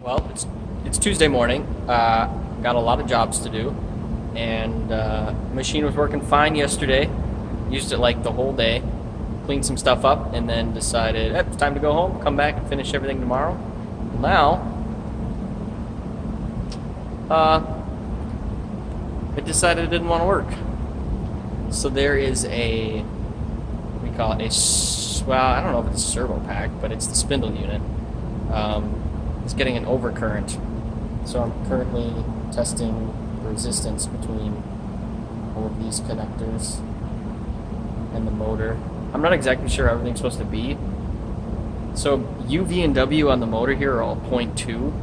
Well, it's Tuesday morning. Got a lot of jobs to do, and machine was working fine yesterday. Used it like the whole day, cleaned some stuff up, and then decided it's time to go home, come back and finish everything tomorrow. Now, it decided it didn't want to work. So there is a, we call it well, I don't know if it's a servo pack, but it's the spindle unit. It's getting an overcurrent. So I'm currently testing the resistance between all of these connectors and the motor. I'm not exactly sure how everything's supposed to be. So U, V, and W on the motor here are all 0.2,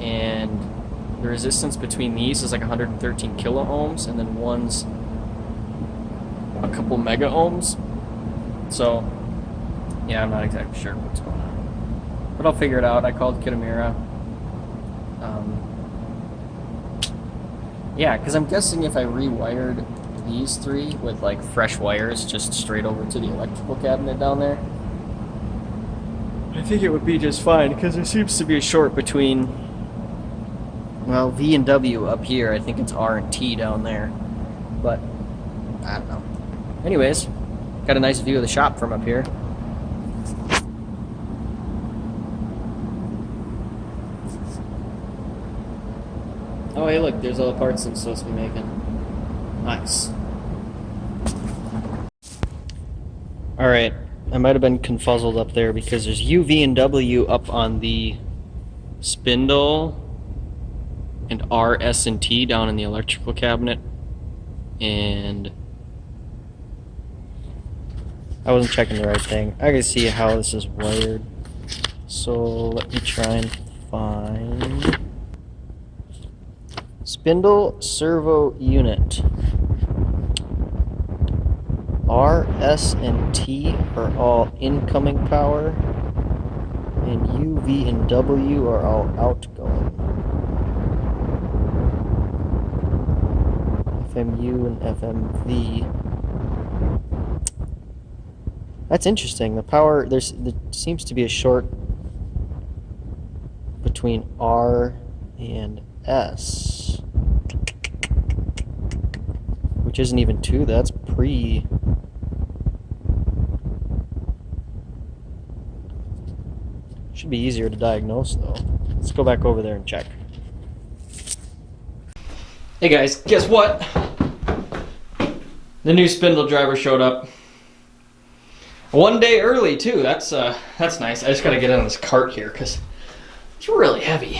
and the resistance between these is like 113 kilo ohms, and then one's a couple mega ohms. So yeah, I'm not exactly sure what's going on, but I'll figure it out. I called Kitamura. Yeah, because I'm guessing if I rewired these three with like fresh wires just straight over to the electrical cabinet down there, I think it would be just fine, because there seems to be a short between, well, V and W up here. I think it's R and T down there, but I don't know. Anyways, got a nice view of the shop from up here. Oh, hey, look, there's all the parts I'm supposed to be making. Nice. Alright, I might have been confuzzled up there because there's U, V, and W up on the spindle, and R, S, and T down in the electrical cabinet. And I wasn't checking the right thing. I gotta see how this is wired. So let me try and find spindle servo unit. R, S, and T are all incoming power, and U, V, and W are all outgoing. FMU and FMV. That's interesting. The power, there seems to be a short between R and S, which isn't even 2, that's pre. Should be easier to diagnose though. Let's go back over there and check. Hey guys, guess what? The new spindle driver showed up. One day early too. That's nice. I just gotta get on this cart here because it's really heavy.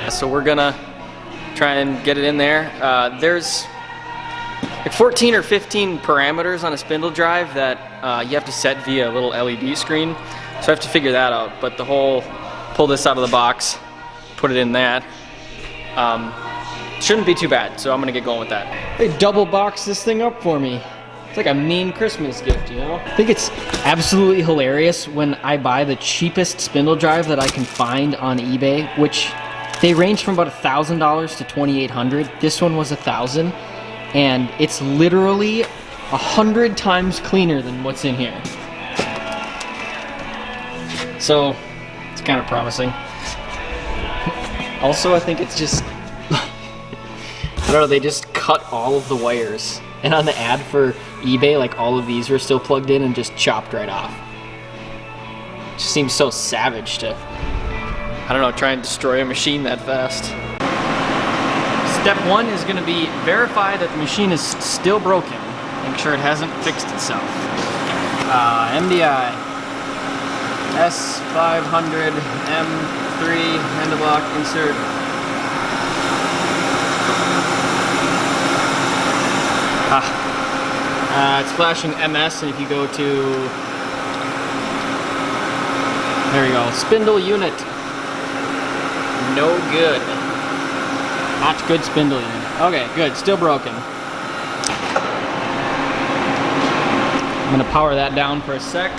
So we're gonna try and get it in there. There's like 14 or 15 parameters on a spindle drive that you have to set via a little LED screen. So I have to figure that out. But the whole pull this out of the box, put it in that, shouldn't be too bad. So I'm gonna get going with that. They double box this thing up for me. It's like a mean Christmas gift, you know? I think it's absolutely hilarious when I buy the cheapest spindle drive that I can find on eBay, which they range from about $1,000 to $2,800. This one was $1,000, and it's literally 100 times cleaner than what's in here. So it's kind of promising. Also, I think it's just, I don't know, they just cut all of the wires. And on the ad for eBay, like all of these were still plugged in and just chopped right off. It just seems so savage to, I don't know, try and destroy a machine that fast. Step 1 is going to be verify that the machine is still broken. Make sure it hasn't fixed itself. MDI S500 M3 end of block insert. It's flashing MS, and if you go to, there you go, spindle unit. No good. Not good spindle unit. Okay, good. Still broken. I'm gonna power that down for a sec.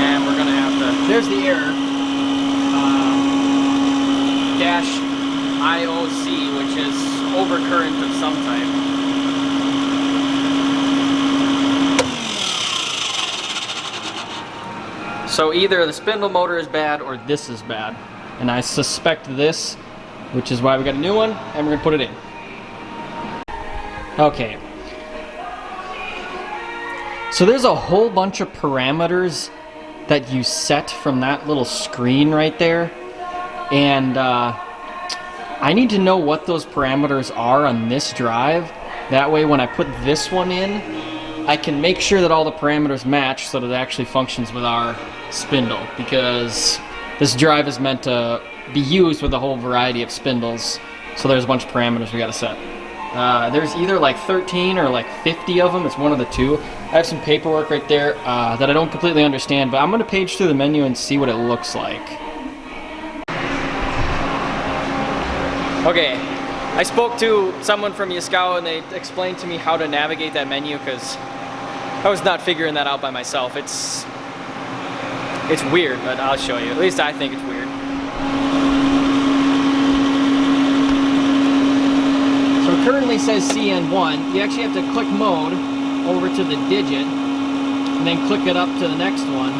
And we're gonna have to, there's the error. Dash IOC, which is overcurrent of some type. So either the spindle motor is bad or this is bad. And I suspect this, which is why we got a new one, and we're gonna put it in. Okay. So there's a whole bunch of parameters that you set from that little screen right there. And I need to know what those parameters are on this drive. That way when I put this one in, I can make sure that all the parameters match so that it actually functions with our spindle, because this drive is meant to be used with a whole variety of spindles. So there's a bunch of parameters we gotta set. There's either like 13 or like 50 of them. It's one of the two. I have some paperwork right there that I don't completely understand, but I'm gonna page through the menu and see what it looks like. Okay, I spoke to someone from Yaskawa and they explained to me how to navigate that menu, because I was not figuring that out by myself. It's weird, but I'll show you. At least I think it's weird. So it currently says CN1. You actually have to click mode over to the digit and then click it up to the next one.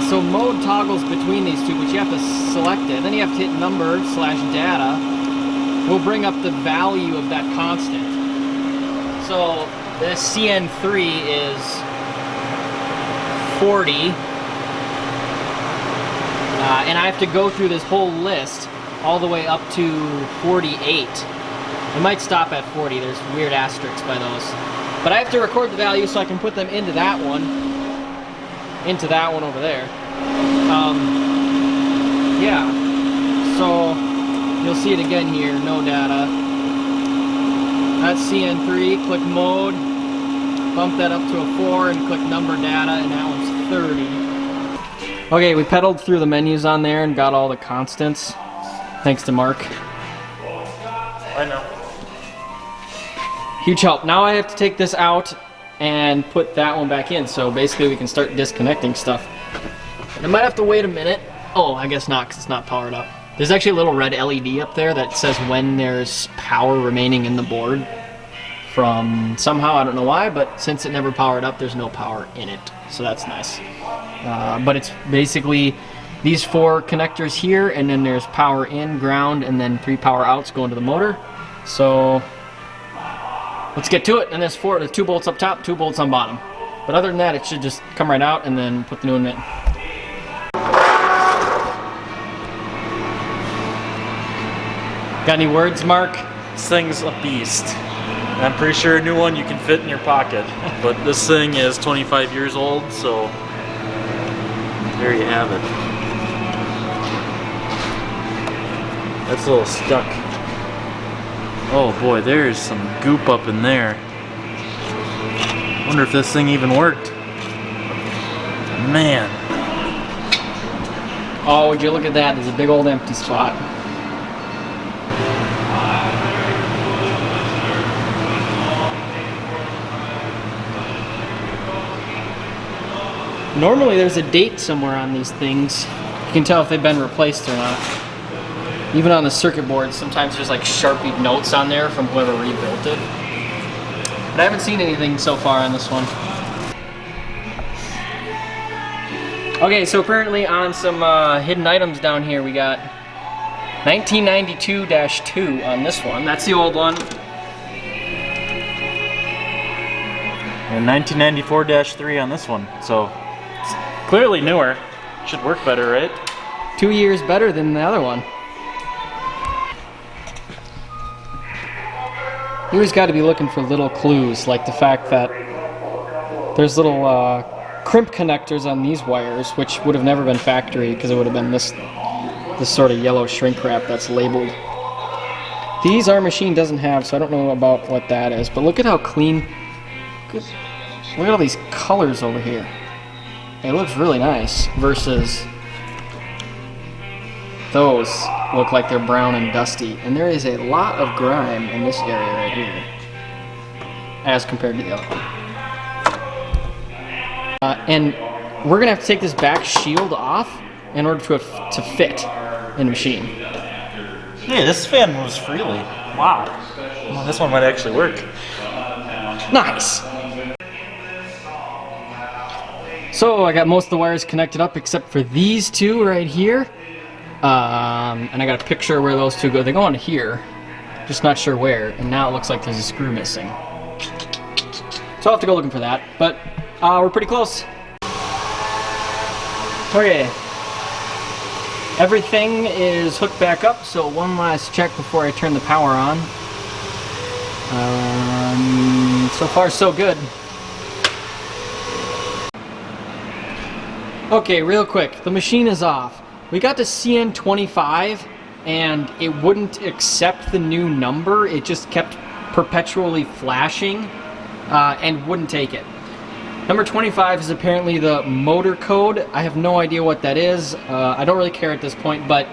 So mode toggles between these two, but you have to select it. Then you have to hit number/data. We'll bring up the value of that constant. So this CN3 is 40. And I have to go through this whole list all the way up to 48. It might stop at 40. There's weird asterisks by those. But I have to record the value so I can put them into that one. Into that one over there. Yeah, so you'll see it again here, no data. That's CN3, click mode, bump that up to a 4 and click number data, and that one's 30. Okay, we pedaled through the menus on there and got all the constants, thanks to Mark. I know. Huge help. Now I have to take this out and put that one back in, so basically we can start disconnecting stuff. And I might have to wait a minute. Oh, I guess not, because it's not powered up. There's actually a little red LED up there that says when there's power remaining in the board from somehow, I don't know why, but since it never powered up, there's no power in it, so that's nice. But it's basically these 4 connectors here, and then there's power in, ground, and then 3 power outs going to the motor. So let's get to it. And there's 2 bolts up top, 2 bolts on bottom. But other than that, it should just come right out and then put the new one in. Got any words, Mark? This thing's a beast. I'm pretty sure a new one you can fit in your pocket. But this thing is 25 years old, so there you have it. That's a little stuck. Oh boy, there's some goop up in there. Wonder if this thing even worked. Man. Oh, would you look at that? There's a big old empty spot. Normally there's a date somewhere on these things. You can tell if they've been replaced or not. Even on the circuit board, sometimes there's like Sharpied notes on there from whoever rebuilt it. But I haven't seen anything so far on this one. Okay, so apparently on some hidden items down here, we got 1992-2 on this one. That's the old one. And 1994-3 on this one. So it's clearly newer. Should work better, right? 2 years better than the other one. You always got to be looking for little clues, like the fact that there's little crimp connectors on these wires, which would have never been factory because it would have been this sort of yellow shrink wrap that's labeled. These our machine doesn't have, so I don't know about what that is. But look at how clean. Look at all these colors over here. It looks really nice versus those look like they're brown and dusty. And there is a lot of grime in this area right here as compared to the other one. And we're going to have to take this back shield off in order to fit in the machine. Yeah, this fan moves freely. Wow. Well, this one might actually work. Nice. So I got most of the wires connected up except for these two right here. And I got a picture where those two go. They go on here, just not sure where. And now it looks like there's a screw missing. So I'll have to go looking for that. But we're pretty close. Okay. Everything is hooked back up, so one last check before I turn the power on. So far so good. Okay, real quick, the machine is off. We got to CN25 and it wouldn't accept the new number. It just kept perpetually flashing and wouldn't take it. Number 25 is apparently the motor code. I have no idea what that is. I don't really care at this point, but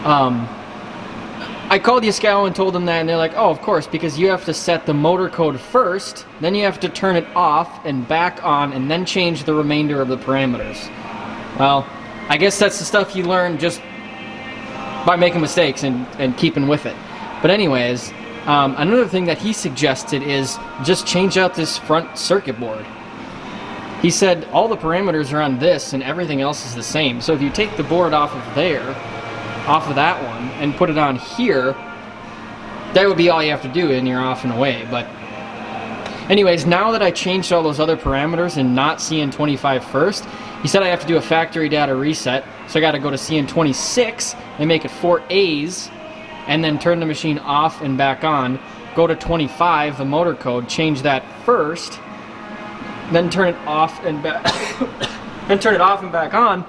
I called Yaskow and told them that, and they're like, oh, of course, because you have to set the motor code first, then you have to turn it off and back on, and then change the remainder of the parameters. Well, I guess that's the stuff you learn just by making mistakes and keeping with it. But anyways, another thing that he suggested is just change out this front circuit board. He said all the parameters are on this and everything else is the same. So if you take the board off of there, off of that one, and put it on here, that would be all you have to do and you're off and away. But anyways, now that I changed all those other parameters and not CN25 first, he said I have to do a factory data reset. So I got to go to CN26 and make it 4 A's, and then turn the machine off and back on, go to 25, the motor code, change that first, then turn it off and back then turn it off and back on,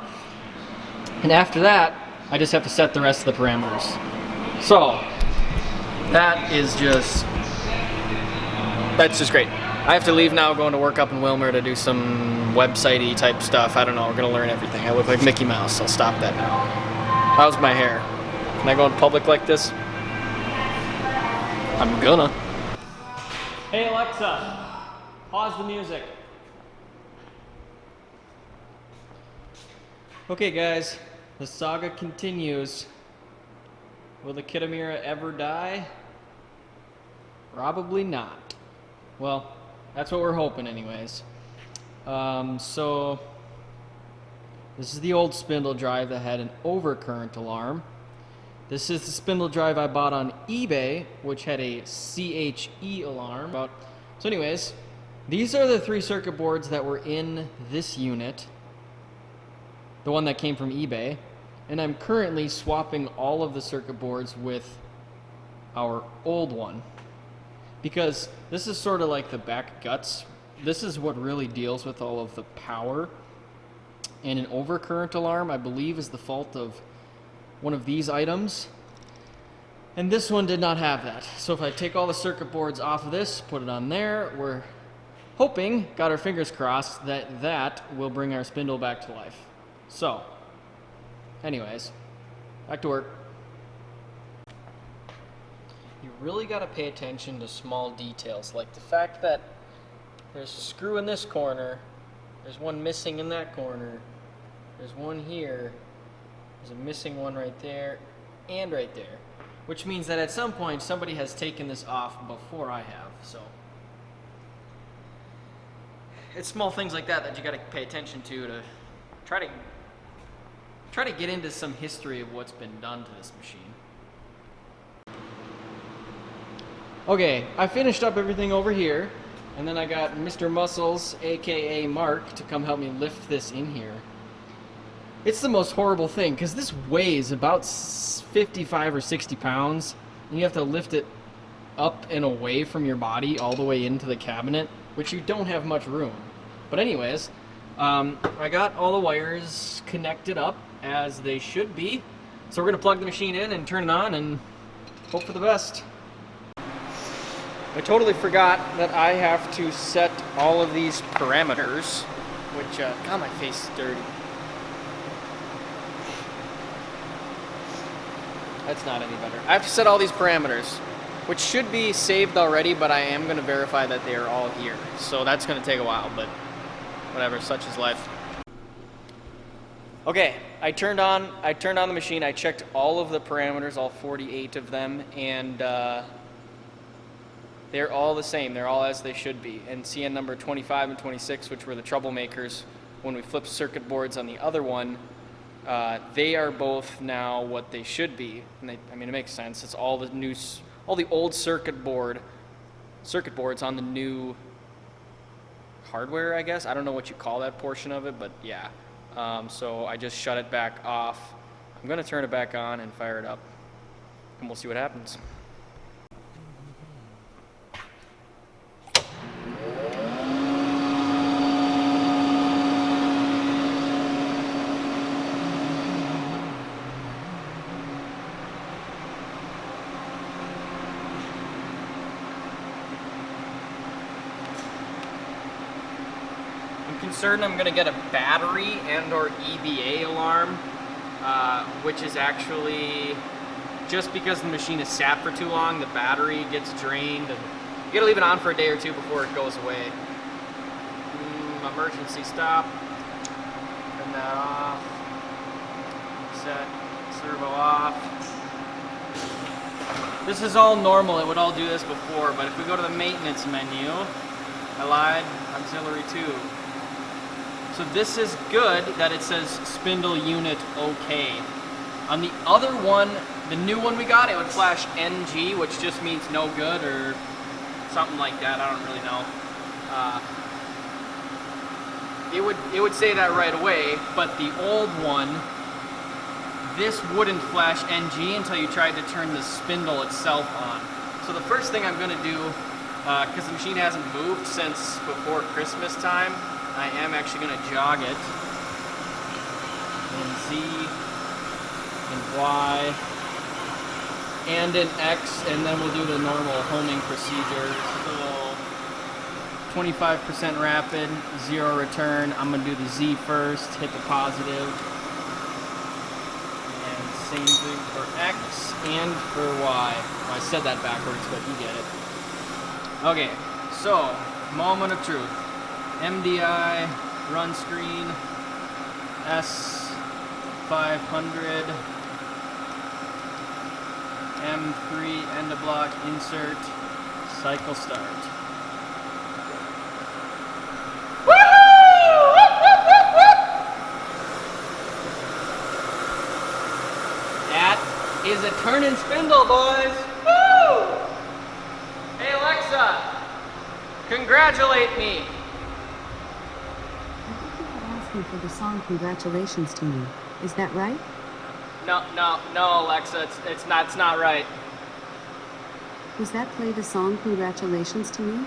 and after that I just have to set the rest of the parameters. So that's just great. I have to leave now, going to work up in Wilmer to do some website-y type stuff. I don't know, we're gonna learn everything. I look like Mickey Mouse, I'll stop that now. How's my hair? Can I go in public like this? I'm gonna. Hey Alexa, pause the music. Okay guys, the saga continues. Will the Kitamura ever die? Probably not. Well, that's what we're hoping anyways. So this is the old spindle drive that had an overcurrent alarm. This is the spindle drive I bought on eBay, which had a CHE alarm. So anyways, these are the 3 circuit boards that were in this unit, the one that came from eBay, and I'm currently swapping all of the circuit boards with our old one, because this is sort of like the back guts. This is what really deals with all of the power, and an overcurrent alarm, I believe, is the fault of one of these items, and this one did not have that. So if I take all the circuit boards off of this, put it on there, we're hoping, got our fingers crossed, that that will bring our spindle back to life. So anyways, back to work. You really got to pay attention to small details, like the fact that there's a screw in this corner, there's one missing in that corner, there's one here, there's a missing one right there, and right there. Which means that at some point somebody has taken this off before I have, so. It's small things like that that you gotta pay attention to try to get into some history of what's been done to this machine. Okay, I finished up everything over here, and then I got Mr. Muscles, aka Mark, to come help me lift this in here. It's the most horrible thing, because this weighs about 55 or 60 pounds, and you have to lift it up and away from your body all the way into the cabinet, which you don't have much room. But anyways, I got all the wires connected up as they should be, so we're going to plug the machine in and turn it on and hope for the best. I totally forgot that I have to set all of these parameters, which, God, my face is dirty. That's not any better. I have to set all these parameters, which should be saved already, but I am going to verify that they are all here. So that's going to take a while, but whatever, such is life. Okay, I turned on the machine. I checked all of the parameters, all 48 of them, and They're all the same. They're all as they should be. And CN number 25 and 26, which were the troublemakers when we flipped circuit boards on the other one, they are both now what they should be. And it makes sense. It's all the old circuit boards on the new hardware, I guess. I don't know what you call that portion of it, but yeah. So I just shut it back off. I'm going to turn it back on and fire it up, and we'll see what happens. Concerned I'm going to get a battery and or EBA alarm, which is actually just because the machine is sat for too long, the battery gets drained, and you gotta leave it on for a day or two before it goes away. Emergency stop. Turn that off. Set servo off. This is all normal. It would all do this before, but if we go to the maintenance menu, I lied, auxiliary 2. So this is good that it says spindle unit OK. On the other one, the new one we got, it would flash NG, which just means no good or something like that. I don't really know. It would say that right away, but the old one, this wouldn't flash NG until you tried to turn the spindle itself on. So the first thing I'm going to do, because the machine hasn't moved since before Christmas time, I am actually going to jog it in Z, in Y, and in X, and then we'll do the normal homing procedure. So 25% rapid, 0 return. I'm going to do the Z first, hit the positive, and same thing for X and for Y. Well, I said that backwards, but you get it. Okay, so moment of truth. MDI, run screen, S500, M3 end of block, insert, cycle start. That is a turning spindle, boys. Woo! Hey Alexa, congratulate me. For the song "Congratulations to Me," is that right? No, Alexa, it's not right. Was that play the song "Congratulations to Me"?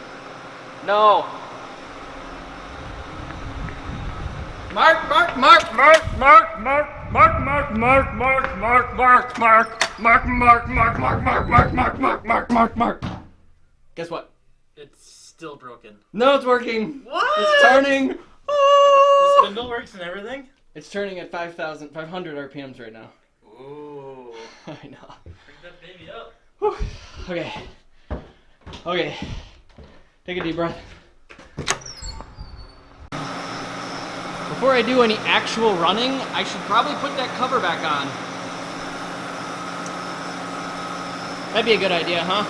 No. Mark. Guess what? It's still broken. No, it's working. What? It's turning. The spindle works and everything? It's turning at 500 RPMs right now. Ooh. I know. Bring that baby up. Whew. Okay. Take a deep breath. Before I do any actual running, I should probably put that cover back on. That'd be a good idea, huh?